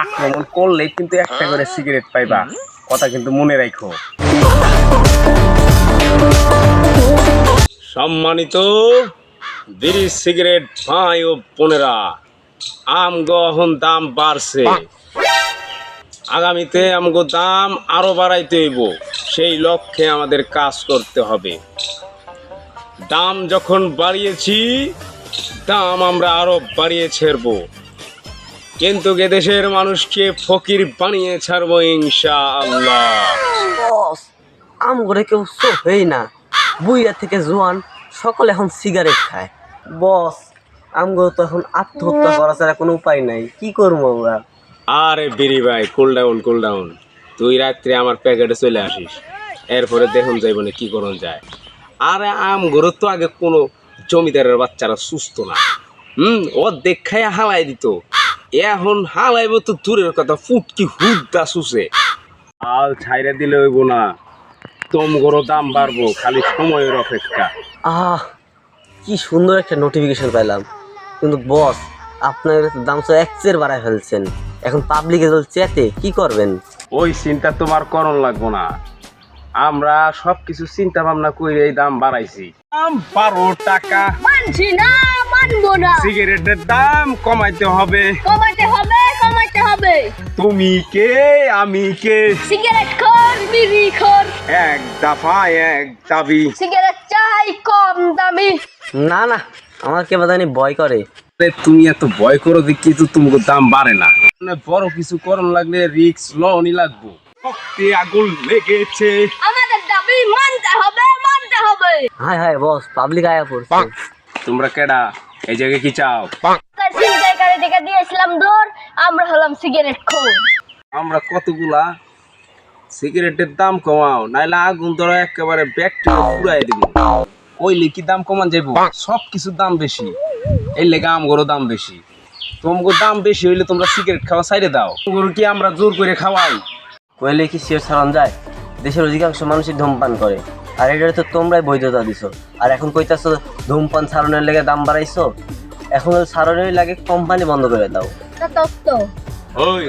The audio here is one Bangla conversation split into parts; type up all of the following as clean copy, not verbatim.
আক্রমণ করলে কিন্তু একটা করে সিগারেট পাইবা, কথা কিন্তু মনে রাখো। সম্মানিত বিড়ি সিগারেট ভাই ও বোনেরা, আমগো এখন দাম বাড়ছে, আগামীতে আমগো দাম আরো বাড়াইতে হইব। সেই লক্ষ্যে আমাদের কাজ করতে হবে। দাম যখন বাড়িয়েছি, দাম আমরা আরো বাড়িয়ে ছাড়বো, কিন্তু এদেশের মানুষকে ফকির বানিয়ে ছাড়বো ইনশাআল্লাহ। বস, আম করে কেউ চোখেই না, বুইয়া থেকে জোয়ান সকলে এখন সিগারেট খায়। বস, আমগুলো তো এখন আত্মহত্যা করা ছাড়া কোনো উপায় নাই, কি করবো আমরা? আরে বিরি ভাই, কুল ডাউন। তুই রাত্রে আমার প্যাকেটে চলে আসিস, এরপরে দেখুন যাইব না কি করুন যায়। আরে আমগুলো তো আগে কোনো জমিদারের বাচ্চারা সুস্থ না, ও দেখাই হালাই দিত, এখন হালাইব তো দূরের কথা, ফুটকি হুদ্দা শুষে। আল ছাইরা দিলে হইব না, তোমগরও দাম বাড়বো, খালি সময়ের অপেক্ষা। কি সুন্দর একটা নোটিফিকেশন পেলাম, কিন্তু বস আপনার দাম তো এক চের বাড়ায় ফেলছেন, এখন পাবলিকে চেতে কি করবেন? ওই চিন্তা তোমার করণ লাগবো না, আমরা সবকিছু চিন্তা ভাবনা করে এই দাম বাড়াইছি। দাম 12 টাকা, মানছি না, মানবো না। সিগারেটের দাম কমাইতে হবে। কমাইতে হবে। তুমি কে আমি কে, সিগারেট খোর, বিড়ি খোর, এক দফা এক দাবি। সিগারেট চাই কম দামি। না, আমার কে বাদানি ভয় করে। তুমি এত ভয় করো যে কিন্তু তোমার দাম বাড়ে না। বড় কিছু করণ লাগলে রিস্ক লওনি লাগবো। শক্তি আগুন লেগেছে, আমাদের দাবি মানতে হবে। হায় বস, পাবলিক আয়া পড়ছে। তোমরা কেডা, এই জায়গায় কি চাও? তার সিগারেট দেখে দিয়েছিলাম দৌড়, আমরা হলাম সিগারেট খোর। আমরা কতগুলা সিগারেটের দাম কমাও, নাইলে আগুন ধরো একেবারে ব্যাগটা পুরাই দিব। কইলে কি দাম কমান যাইব? সব কিছুর দাম বেশি, এই লেগে আমগরও দাম বেশি। তোমার দাম বেশি হইলে তোমরা সিগারেট খাওয়া সাইডে দাও, তোমার কি আমরা জোর করে খাওয়াই? কইলে কি সিগারেট ছাড়ান যায়? দেশের অধিকাংশ মানুষই ধূমপান করে, আর এটা তো তোমরাই বৈধতা দিছো। আর এখন কইতাছো ধূমপান ছাড়ানোর লেগে দাম বাড়াইছো, এখন ছাড়ানোর লাগে কোম্পানি বন্ধ করে দাও। ওই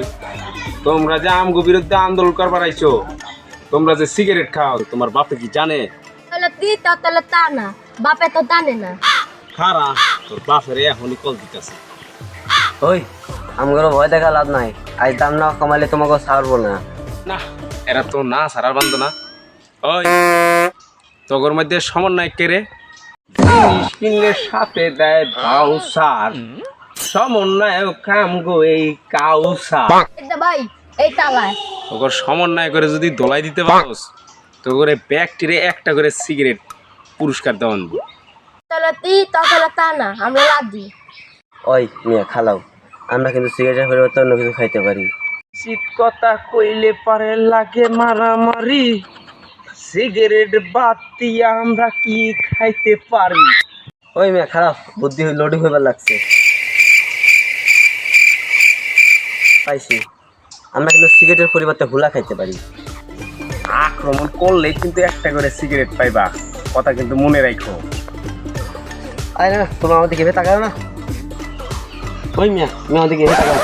তোমরা যে আমগো বিরুদ্ধে আন্দোলন করবার আইছো, তোমরা যে সিগারেট খাও, তোমার বাপে কি জানে? তাহলে তা না, বাপে তো জানে না। খারা তোর বাপের এখনই কল দিতেছে। ওই আমগুলো ভয় দেখা লাভ নাই, আজ দাম না কমাইলে তোমাকে ছাড়বো না। না, এরা তো না সারার বান্ধ না। ওই তোর মধ্যে সমন্বয় কেড়ে জিনিস কিনলে সাথে দেয় ভাউসার, সমন্বয় কাম গো এই কাউসার। ভাই এই তালায় তোর সমন্বয় করে যদি দোলাই দিতে পারোস, তো করে ব্যাগটিরে একটা করে সিগারেট পুরস্কার দেওয়ান। তাহলে তা না, আমরা রাজি। ওই মিয়া খালাও, আমরা কিন্তু সিগারেটের পরিবর্তে অন্য কিছু খাইতে পারি। শীত কথা কইলে পারে লাগে মারামারি, সিগারেট বাদ দিয়ে আমরা কি খাইতে পারি? ওই মিয়া খারাপ বুদ্ধি লোডিং হইবার লাগছে, পাইছি। আমরা কিন্তু সিগারেটের পরিবর্তে হুলা খাইতে পারি। আক্রমণ করলে কিন্তু একটা করে সিগারেট পাইবা, কথা কিন্তু মনে রাখো। আরে না, তোমার আমাদের কেভে তাকাও না। ওই মিয়া আমাদের কেভে তাকাও।